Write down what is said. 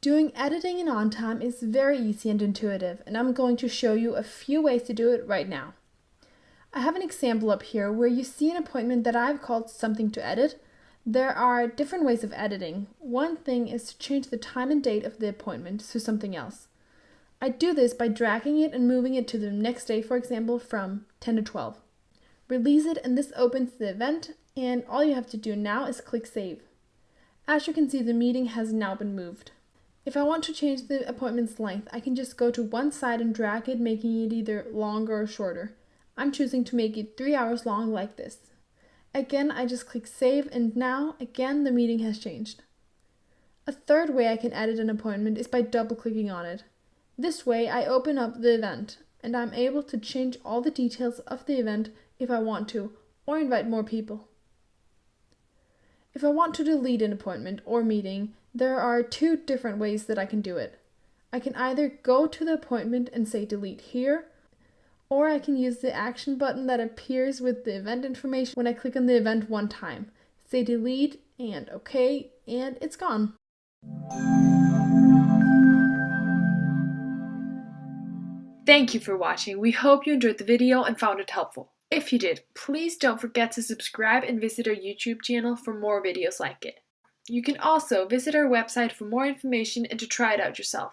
Doing editing in OnTime is very easy and intuitive, and I'm going to show you a few ways to do it right now. I have an example up here where you see an appointment that I've called something to edit. There are different ways of editing. One thing is to change the time and date of the appointment to something else. I do this by dragging it and moving it to the next day, for example, from 10 to 12. Release it and this opens the event, and all you have to do now is click Save. As you can see, the meeting has now been moved. If I want to change the appointment's length, I can just go to one side and drag it, making it either longer or shorter. I'm choosing to make it 3 hours long like this. Again, I just click Save, and now, again, the meeting has changed. A third way I can edit an appointment is by double-clicking on it. This way, I open up the event, and I'm able to change all the details of the event if I want to, or invite more people. If I want to delete an appointment or meeting, there are two different ways that I can do it. I can either go to the appointment and say delete here, or I can use the action button that appears with the event information when I click on the event one time. Say delete and OK, and it's gone. Thank you for watching. We hope you enjoyed the video and found it helpful. If you did, please don't forget to subscribe and visit our YouTube channel for more videos like it. You can also visit our website for more information and to try it out yourself.